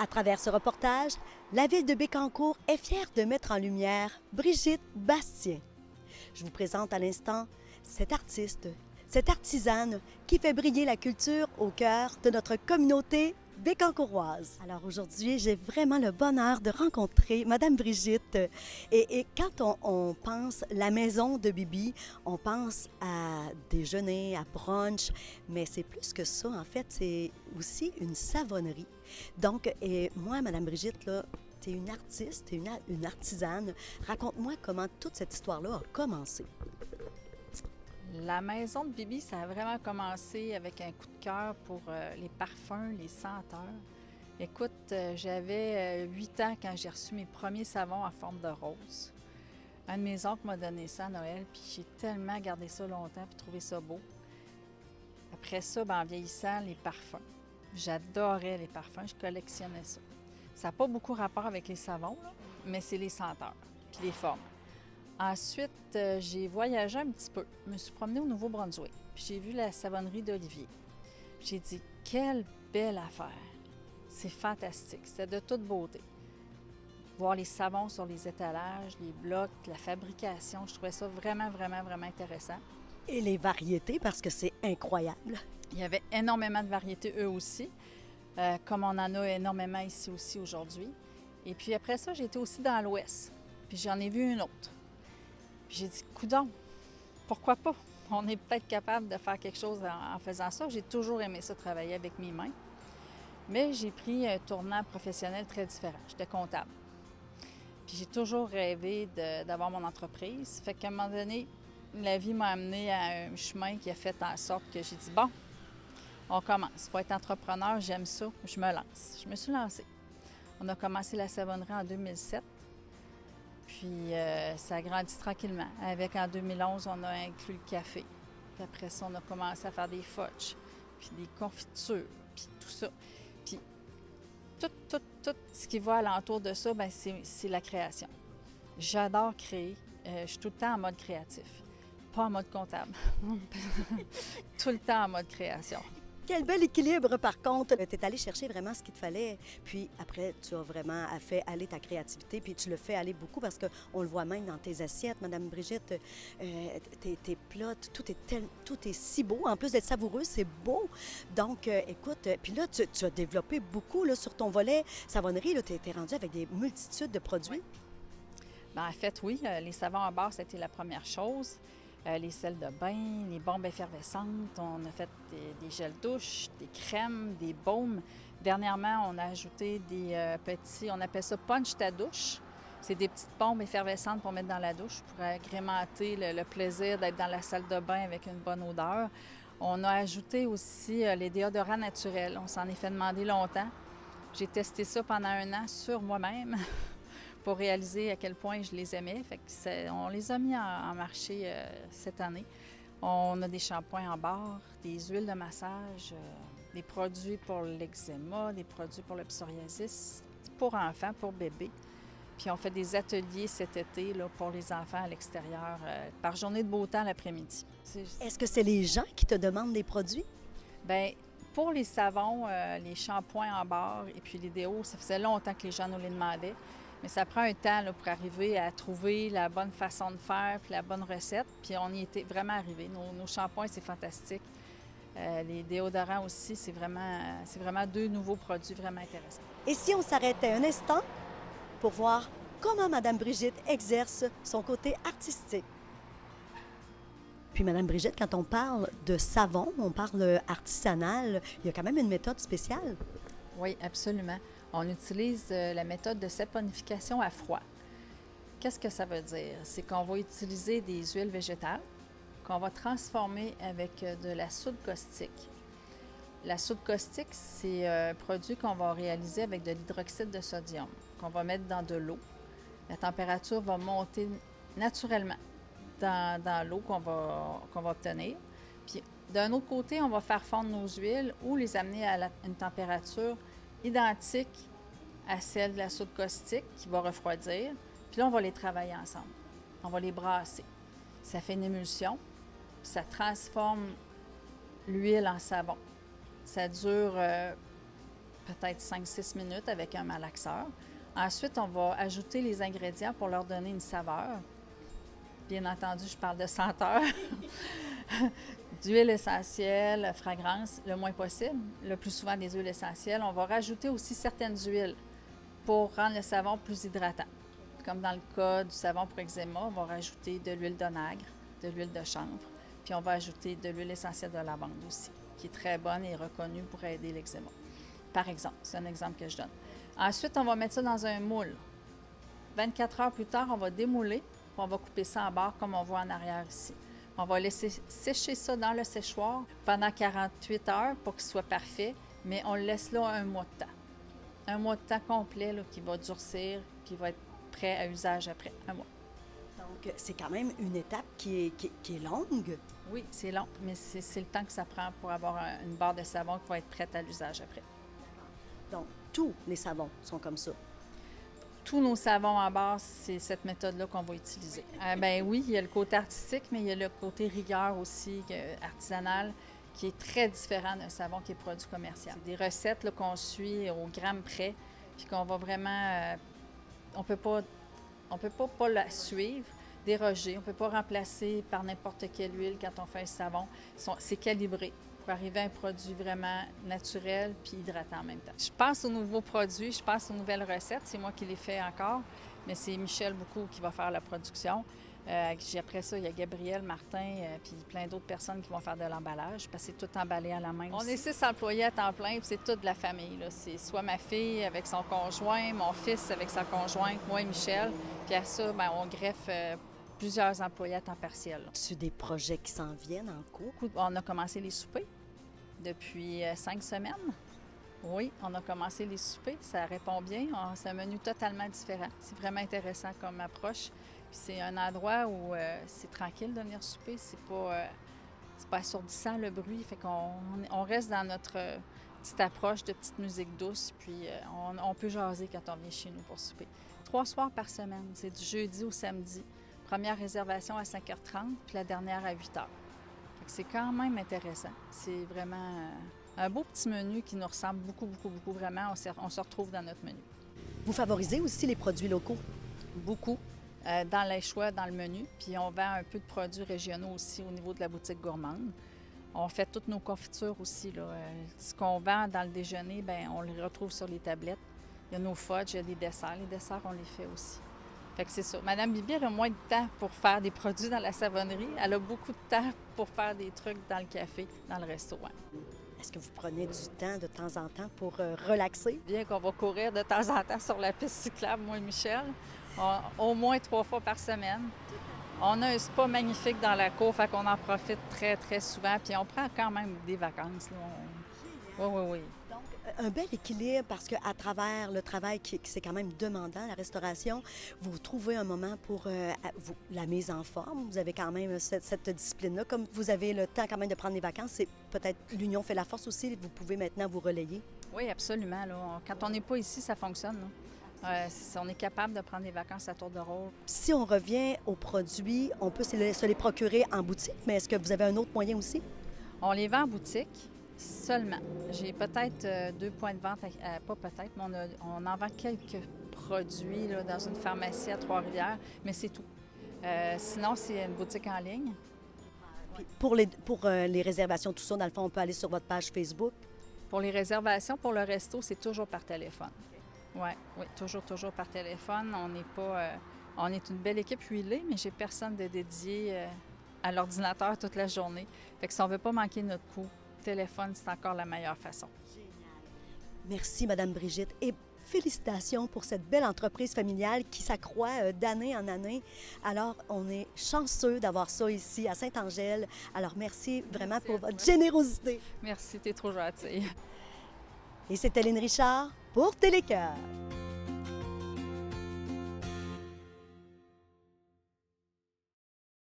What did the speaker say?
À travers ce reportage, la ville de Bécancour est fière de mettre en lumière Brigitte Bastien. Je vous présente à l'instant cette artiste, cette artisane qui fait briller la culture au cœur de notre communauté bécancouroise. Alors aujourd'hui, j'ai vraiment le bonheur de rencontrer Madame Brigitte. Et quand on pense la maison de Bibi, on pense à déjeuner, à brunch, mais c'est plus que ça. En fait, c'est aussi une savonnerie. Donc, et moi, Madame Brigitte, là, tu es une artiste, tu es une artisane. Raconte-moi comment toute cette histoire-là a commencé. La maison de Bibi, ça a vraiment commencé avec un coup de cœur pour les parfums, les senteurs. Écoute, j'avais 8 ans quand j'ai reçu mes premiers savons en forme de rose. Un de mes oncles m'a donné ça à Noël, puis j'ai tellement gardé ça longtemps puis trouvé ça beau. Après ça, en vieillissant, les parfums. J'adorais les parfums, je collectionnais ça. Ça n'a pas beaucoup rapport avec les savons, là, mais c'est les senteurs puis les formes. Ensuite, j'ai voyagé un petit peu. Je me suis promenée au Nouveau-Brunswick. Puis j'ai vu la savonnerie d'Olivier. J'ai dit, quelle belle affaire! C'est fantastique. C'était de toute beauté. Voir les savons sur les étalages, les blocs, la fabrication, je trouvais ça vraiment, vraiment, vraiment intéressant. Et les variétés, parce que c'est incroyable. Il y avait énormément de variétés, eux aussi, comme on en a énormément ici aussi aujourd'hui. Et puis après ça, j'ai été aussi dans l'Ouest. Puis j'en ai vu une autre. Puis j'ai dit, coudonc, pourquoi pas? On est peut-être capable de faire quelque chose en faisant ça. J'ai toujours aimé ça, travailler avec mes mains. Mais j'ai pris un tournant professionnel très différent. J'étais comptable. Puis j'ai toujours rêvé d'avoir mon entreprise. Fait qu'à un moment donné, la vie m'a amené à un chemin qui a fait en sorte que j'ai dit, bon, on commence. Il faut être entrepreneur, j'aime ça, je me lance. Je me suis lancée. On a commencé la savonnerie en 2007. Puis ça a grandi tranquillement. Avec en 2011, on a inclus le café. Puis après ça, on a commencé à faire des fudges, puis des confitures, puis tout ça. Puis tout ce qui va alentour de ça, c'est la création. J'adore créer. Je suis tout le temps en mode créatif, pas en mode comptable. Tout le temps en mode création. Quel bel équilibre, par contre. Tu es allé chercher vraiment ce qu'il te fallait. Puis après, tu as vraiment fait aller ta créativité. Puis tu le fais aller beaucoup parce qu'on le voit même dans tes assiettes, Madame Brigitte. Tes plats, tout est si beau. En plus d'être savoureux, c'est beau. Donc, écoute, puis là, tu as développé beaucoup là, sur ton volet savonnerie. Tu es rendu avec des multitudes de produits. Oui. En fait, oui, les savons à base, c'était la première chose. Les sels de bain, les bombes effervescentes. On a fait des gels douche, des crèmes, des baumes. Dernièrement, on a ajouté des petits, on appelle ça punch ta douche. C'est des petites bombes effervescentes pour mettre dans la douche pour agrémenter le plaisir d'être dans la salle de bain avec une bonne odeur. On a ajouté aussi les déodorants naturels. On s'en est fait demander longtemps. J'ai testé ça pendant 1 an sur moi-même. Pour réaliser à quel point je les aimais. Fait que on les a mis en marché cette année. On a des shampoings en barre, des huiles de massage, des produits pour l'eczéma, des produits pour le psoriasis, pour enfants, pour bébés. Puis on fait des ateliers cet été là, pour les enfants à l'extérieur, par journée de beau temps l'après-midi. Est-ce que c'est les gens qui te demandent des produits? Bien, pour les savons, les shampoings en barre et puis les déos, ça faisait longtemps que les gens nous les demandaient. Mais ça prend un temps là, pour arriver à trouver la bonne façon de faire puis la bonne recette. Puis on y était vraiment arrivés. Nos shampoings, c'est fantastique. Les déodorants aussi, c'est vraiment 2 nouveaux produits vraiment intéressants. Et si on s'arrêtait un instant pour voir comment Madame Brigitte exerce son côté artistique? Puis Madame Brigitte, quand on parle de savon, on parle artisanal, il y a quand même une méthode spéciale. Oui, absolument. On utilise la méthode de saponification à froid. Qu'est-ce que ça veut dire? C'est qu'on va utiliser des huiles végétales qu'on va transformer avec de la soude caustique. La soude caustique, c'est un produit qu'on va réaliser avec de l'hydroxyde de sodium, qu'on va mettre dans de l'eau. La température va monter naturellement dans l'eau qu'on va obtenir. Puis, d'un autre côté, on va faire fondre nos huiles ou les amener à une température identique à celle de la soude caustique qui va refroidir. Puis là, on va les travailler ensemble. On va les brasser. Ça fait une émulsion. Puis ça transforme l'huile en savon. Ça dure peut-être 5-6 minutes avec un malaxeur. Ensuite, on va ajouter les ingrédients pour leur donner une saveur. Bien entendu, je parle de senteur. D'huile essentielle, fragrance, le moins possible. Le plus souvent des huiles essentielles. On va rajouter aussi certaines huiles pour rendre le savon plus hydratant. Comme dans le cas du savon pour eczéma, on va rajouter de l'huile d'onagre, de l'huile de chanvre, puis on va ajouter de l'huile essentielle de lavande aussi, qui est très bonne et reconnue pour aider l'eczéma. Par exemple, c'est un exemple que je donne. Ensuite, on va mettre ça dans un moule. 24 heures plus tard, on va démouler, puis on va couper ça en barres comme on voit en arrière ici. On va laisser sécher ça dans le séchoir pendant 48 heures pour qu'il soit parfait, mais on le laisse là un mois de temps. Un mois de temps complet là, qui va durcir, qui va être prêt à usage après un mois. Donc, c'est quand même une étape qui est longue. Oui, c'est long, mais c'est le temps que ça prend pour avoir une barre de savon qui va être prête à l'usage après. Donc, tous les savons sont comme ça. Tous nos savons en barre, c'est cette méthode-là qu'on va utiliser. Ben oui, il y a le côté artistique, mais il y a le côté rigueur aussi, artisanal, qui est très différent d'un savon qui est produit commercial. C'est des recettes là, qu'on suit au gramme près, puis qu'on va vraiment... on peut pas la suivre, déroger. On ne peut pas remplacer par n'importe quelle huile quand on fait un savon. C'est calibré pour arriver à un produit vraiment naturel puis hydratant en même temps. Je pense aux nouveaux produits, je pense aux nouvelles recettes. C'est moi qui les fais encore, mais c'est Michel beaucoup qui va faire la production. Après ça, il y a Gabriel, Martin, puis plein d'autres personnes qui vont faire de l'emballage, parce que c'est tout emballé à la main. On est 6 employés à temps plein, puis c'est toute la famille. Là. C'est soit ma fille avec son conjoint, mon fils avec sa conjointe, moi et Michel. Puis à ça, bien, on greffe plusieurs employés à temps partiel. Tu des projets qui s'en viennent en cours? On a commencé les soupers depuis 5 semaines. Oui, on a commencé les soupers, ça répond bien. C'est un menu totalement différent. C'est vraiment intéressant comme approche. Puis c'est un endroit où c'est tranquille de venir souper. C'est pas assourdissant le bruit. Fait qu'on reste dans notre petite approche de petite musique douce. Puis on peut jaser quand on vient chez nous pour souper. 3 soirs par semaine. C'est du jeudi au samedi. Première réservation à 5h30, puis la dernière à 8h. Fait que c'est quand même intéressant. C'est vraiment un beau petit menu qui nous ressemble beaucoup, beaucoup, beaucoup. Vraiment, on se retrouve dans notre menu. Vous favorisez aussi les produits locaux? Beaucoup. Dans les choix, dans le menu. Puis on vend un peu de produits régionaux aussi au niveau de la boutique gourmande. On fait toutes nos confitures aussi. Là. Ce qu'on vend dans le déjeuner, bien, on les retrouve sur les tablettes. Il y a nos fudges, il y a des desserts. Les desserts, on les fait aussi. Fait que c'est ça. Madame Bibi, elle a moins de temps pour faire des produits dans la savonnerie. Elle a beaucoup de temps pour faire des trucs dans le café, dans le restaurant. Est-ce que vous prenez du temps en temps pour relaxer? Bien qu'on va courir de temps en temps sur la piste cyclable, moi et Michel. Au moins 3 fois par semaine. On a un spa magnifique dans la cour, fait qu'on en profite très, très souvent. Puis on prend quand même des vacances. Là. Oui. Donc, un bel équilibre parce qu'à travers le travail qui c'est quand même demandant, la restauration, vous trouvez un moment pour la mise en forme. Vous avez quand même cette discipline-là. Comme vous avez le temps quand même de prendre des vacances, c'est peut-être l'union fait la force aussi. Vous pouvez maintenant vous relayer. Oui, absolument. Là. Quand on n'est pas ici, ça fonctionne. Là. On est capable de prendre des vacances à tour de rôle. Si on revient aux produits, on peut se les procurer en boutique, mais est-ce que vous avez un autre moyen aussi? On les vend en boutique seulement. J'ai peut-être 2 points de vente, pas peut-être, mais on en vend quelques produits là, dans une pharmacie à Trois-Rivières, mais c'est tout. Sinon, c'est une boutique en ligne. Puis pour les réservations, tout ça, dans le fond, on peut aller sur votre page Facebook? Pour les réservations, pour le resto, c'est toujours par téléphone. Oui, toujours par téléphone. On est une belle équipe huilée, mais j'ai personne de dédié à l'ordinateur toute la journée. Fait que si on ne veut pas manquer notre coup, téléphone, c'est encore la meilleure façon. Génial. Merci, Madame Brigitte. Et félicitations pour cette belle entreprise familiale qui s'accroît d'année en année. Alors, on est chanceux d'avoir ça ici à Sainte-Angèle. Alors, merci vraiment pour votre générosité. Merci, t'es trop gentille. Et c'était Lynne Richard pour Télécœur.